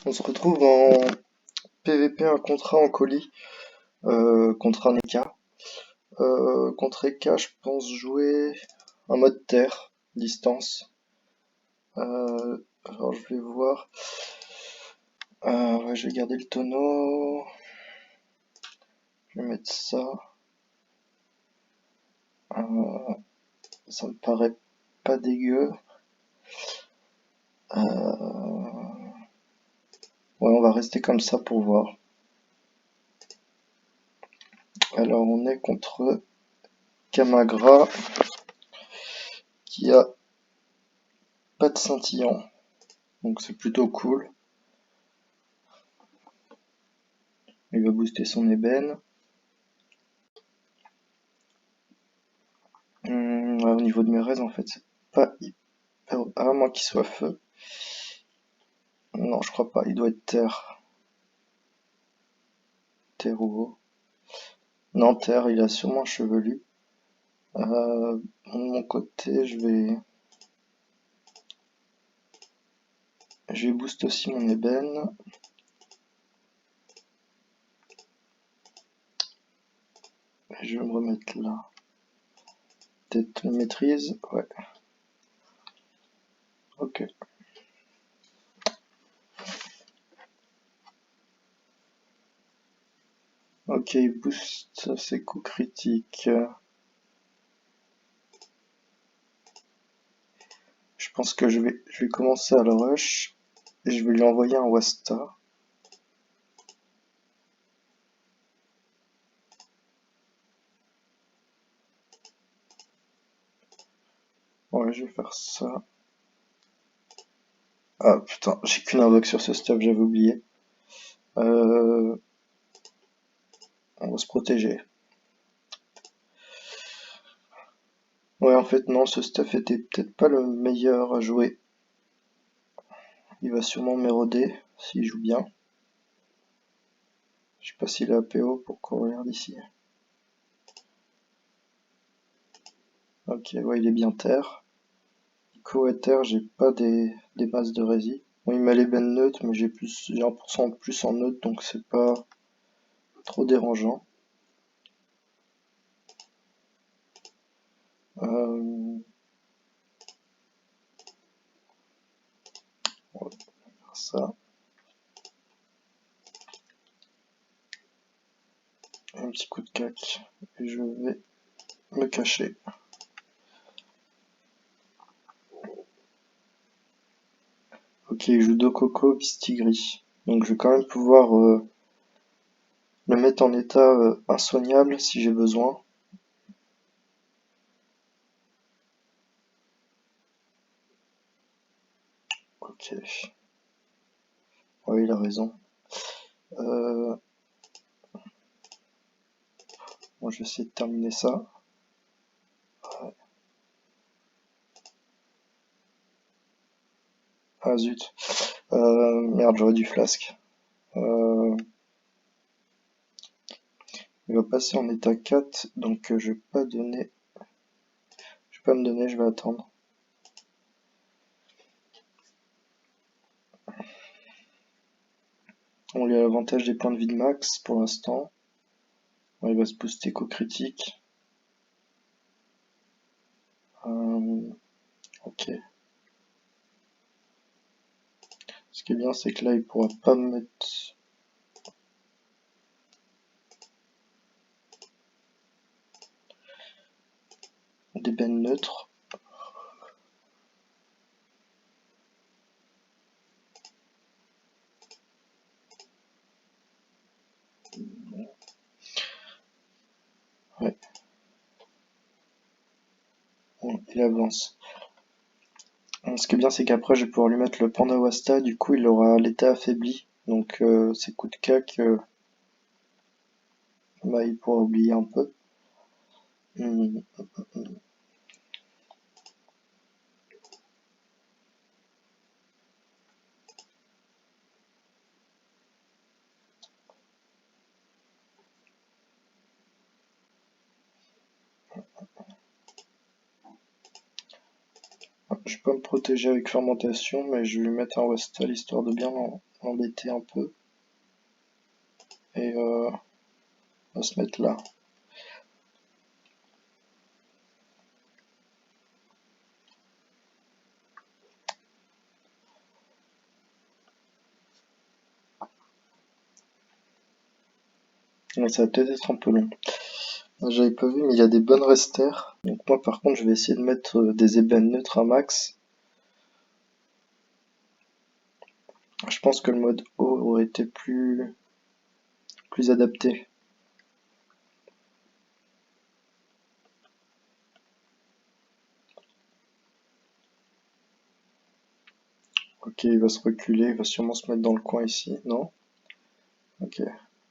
On se retrouve en PVP, un contrat en colis, contre un EK. Contre EK, je pense jouer en mode terre, distance. Alors je vais voir. Ouais, je vais garder le tonneau. Je vais mettre ça. Ça me paraît pas dégueu. Ouais, on va rester comme ça pour voir. Alors on est contre Kamagra qui a pas de scintillant, donc c'est plutôt cool. Il va booster son ébène. Ouais, au niveau de mes raids, en fait, c'est pas hyper... À moins qu'il soit feu. Non, je crois pas. Il doit être terre. Terre ou eau. Non, terre, il a sûrement chevelu. De mon côté, je vais boost aussi mon ébène. Et je vais me remettre là. Peut-être une maîtrise. Ouais. Ok. Ok, il booste ses coups critiques. Je pense que je vais commencer à le rush. Et je vais lui envoyer un Wasta. Ouais, je vais faire ça. Ah putain, j'ai qu'une invoque sur ce stuff, j'avais oublié. On va se protéger. Ouais, en fait, non, ce stuff était peut-être pas le meilleur à jouer. Il va sûrement m'éroder s'il joue bien. Je sais pas s'il a APO pour courir d'ici. Ok, ouais, il est bien terre. Nico et terre, j'ai pas des masses de rési. Bon, il met les bennes neutres, mais j'ai 1% de plus en neutre, donc c'est pas trop dérangeant. On va faire ça. Un petit coup de cac. Et je vais me cacher. Ok, il joue Dokoko, Pistigri. Donc je vais quand même pouvoir le mettre en état insoignable si j'ai besoin. Ok. Ouais, il a raison. Bon, je vais essayer de terminer ça. Ouais. Ah zut. Merde, j'aurais dû flasque. Il va passer en état 4, donc je vais pas donner. Je vais pas me donner, je vais attendre. On lui a l'avantage des points de vie de max pour l'instant. Bon, il va se booster qu'au critique. Ok. Ce qui est bien, c'est que là, il pourra pas me mettre des bennes neutres. Ouais. Bon, il avance. Ce qui est bien, c'est qu'après, je vais pouvoir lui mettre le Panda Wasta, du coup, il aura l'état affaibli. Donc, ses coups de cac, bah, il pourra oublier un peu. Hum. Je peux me protéger avec fermentation, mais je vais lui mettre un Wasta histoire de bien l'embêter un peu. Et on va se mettre là. Ouais, ça va peut-être être un peu long. J'avais pas vu, mais il y a des bonnes restères. Donc moi par contre je vais essayer de mettre des ébènes neutres à max. Je pense que le mode haut aurait été plus adapté. Ok, il va se reculer, il va sûrement se mettre dans le coin ici, non? Ok,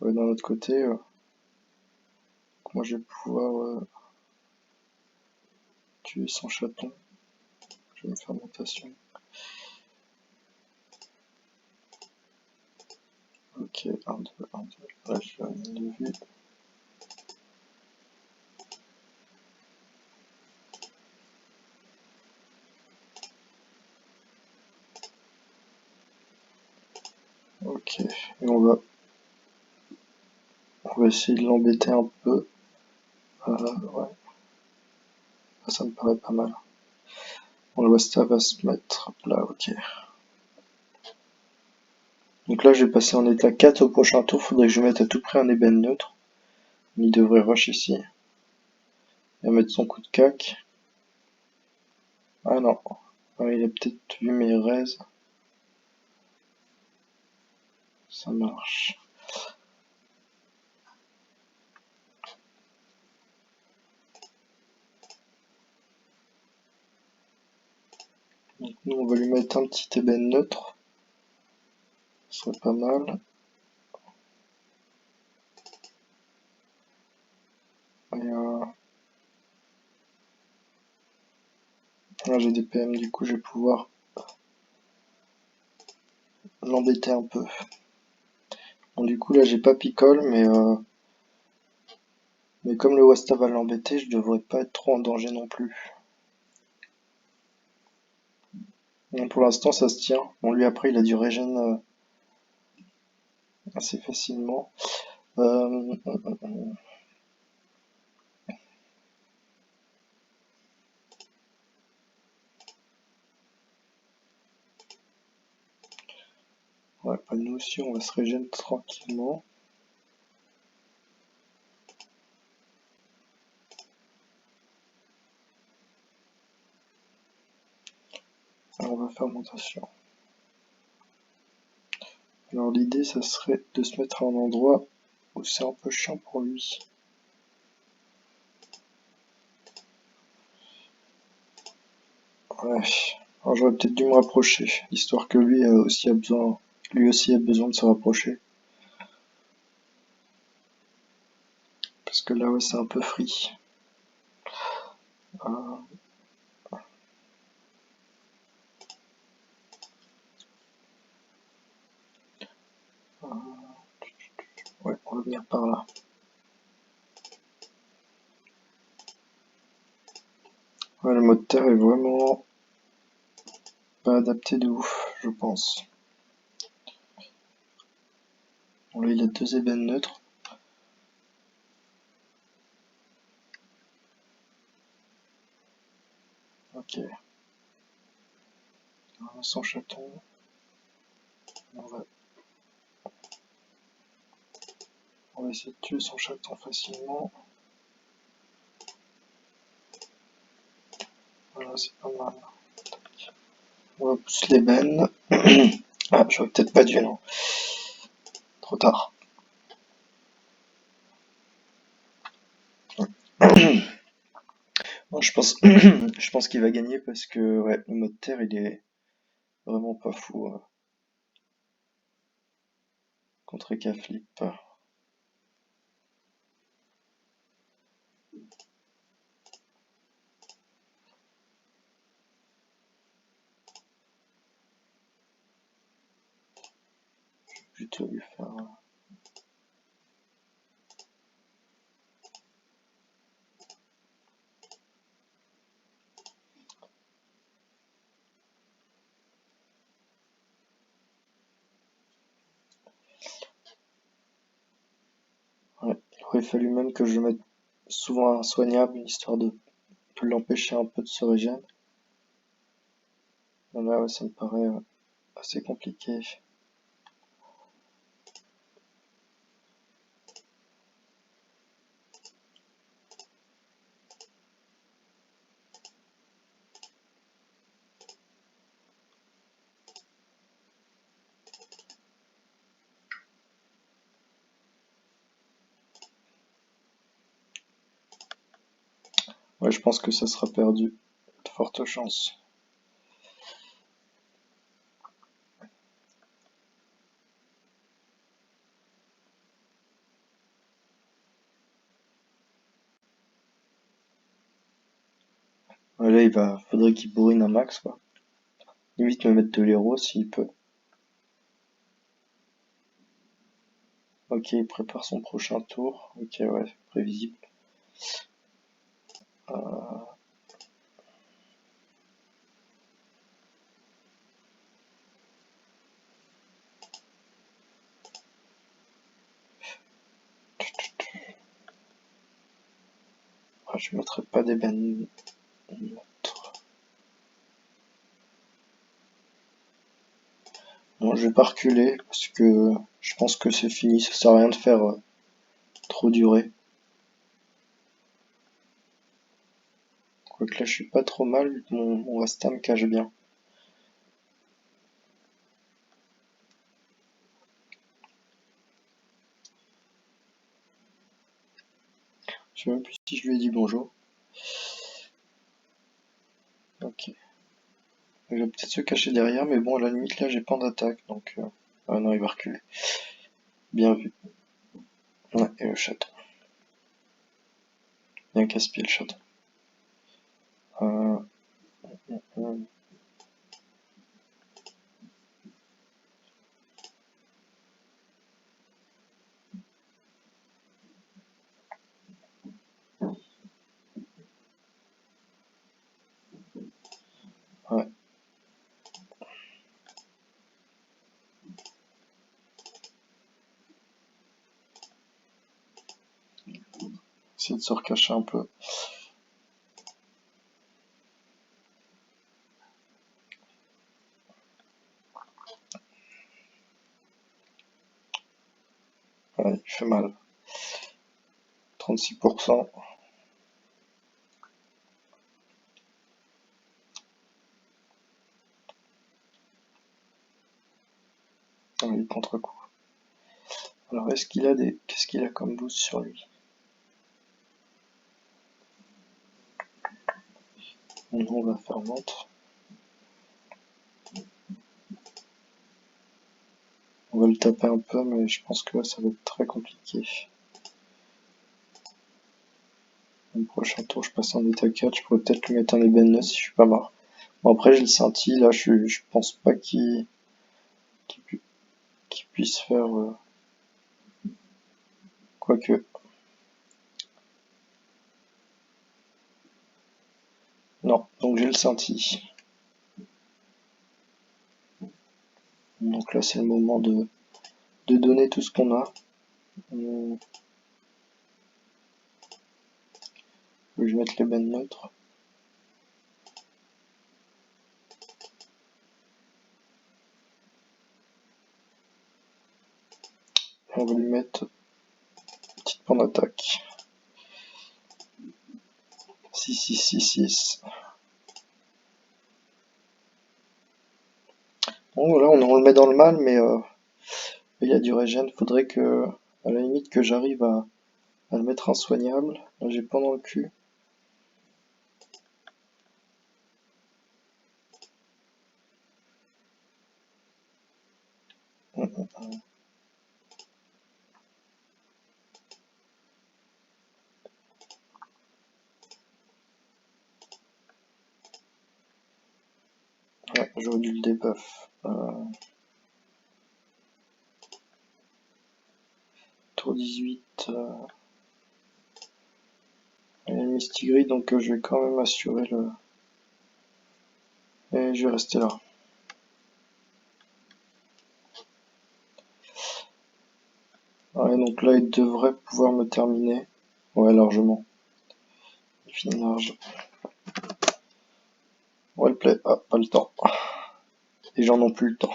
ouais, d'un autre côté, moi je vais pouvoir tuer son chaton. Je vais me faire mutation. Ok, 1, 2, 1, 2. Là, je vais une de vue. Ok, et on va essayer de l'embêter un peu. Ouais, ça me paraît pas mal. Bon, le Westa va se mettre là, ok. Donc là, je vais passer en état 4 au prochain tour. Faudrait que je mette à tout près un ébène neutre. Il devrait rush ici. Il va mettre son coup de cac. Ah non. Ah, il a peut-être vu mes raises. Ça marche. Donc nous, on va lui mettre un petit ébène neutre. Ce serait pas mal. Et là, j'ai des PM, du coup, je vais pouvoir l'embêter un peu. Bon, du coup, là, j'ai pas picole, mais comme le Wasta va l'embêter, je devrais pas être trop en danger non plus. Bon, pour l'instant, ça se tient. Bon, lui, après, il a du régène assez facilement. Euh, ouais, pas nous aussi, on va se régénérer tranquillement. Et on va faire mutation. Alors l'idée, ça serait de se mettre à un endroit où c'est un peu chiant pour lui. Ouais. Alors j'aurais peut-être dû me rapprocher, histoire que lui aussi a besoin de se rapprocher. Parce que là, ouais, c'est un peu free. Euh, ouais, on va venir par là. Ouais, le mode terre est vraiment pas adapté de ouf, je pense. Bon, là, il a 2 ébènes neutres. Ok. Son chaton. On va, on va essayer de tuer son chaton facilement. Voilà, c'est pas mal. On va pousser l'ébène. Ah, j'aurais peut-être pas dû, non. Trop tard. Non, je pense, je pense qu'il va gagner parce que ouais, le mode terre, il est vraiment pas fou contre Ecaflip. Plutôt lui faire. il a fallu même que je mette souvent un soignable, histoire de l'empêcher un peu de se régénérer. Là, ouais, ça me paraît assez compliqué. Ouais, je pense que ça sera perdu. De fortes chances. Ouais, là, faudrait qu'il bourrine un max, quoi. Limite me mettre de l'héros s'il peut. Ok, il prépare son prochain tour. Ok, ouais, prévisible. Euh, je mettrai pas d'ébène neutre. Non, je vais pas reculer parce que je pense que c'est fini. Ça sert à rien de faire trop durer. Quoique là, je suis pas trop mal vu que mon Resta me cache bien. Je sais même plus si je lui ai dit bonjour. Ok. Il va peut-être se cacher derrière, mais bon, à la limite, là, j'ai pas d'attaque, donc... Ah non, il va reculer. Bien vu. Ouais, et le chaton. Bien casse-pied, le chaton. Euh, euh, ouais, essayer de se recacher un peu. Ouais, il fait mal. 36%. Ah oui, contre-coup. Alors, est-ce qu'il a des... Qu'est-ce qu'il a comme boost sur lui? On va faire montre. On va le taper un peu, mais je pense que là, ça va être très compliqué. Le prochain tour, je passe en état 4. Je pourrais peut-être lui mettre un ébène 9 si je suis pas mort. Bon, après, j'ai le scintille. Là, je pense pas qu'il puisse faire... Quoique... Non, donc j'ai le scintille. Donc là, c'est le moment de donner tout ce qu'on a. Je vais mettre l'ébène neutre. On va lui mettre une petite pointe d'attaque. 6, 6, 6, 6. Bon, là, on le met dans le mal, mais il y a du régène. Faudrait que, à la limite, que j'arrive à le mettre insoignable. Là, j'ai pas dans le cul. Ouais, j'aurais dû le debuff. Tour 18. Il y a une Mistigris, donc je vais quand même assurer le... Et je vais rester là. Ouais, donc là, il devrait pouvoir me terminer. Ouais, largement. Il finit large. Roleplay, ah, pas le temps. Les gens n'ont plus le temps.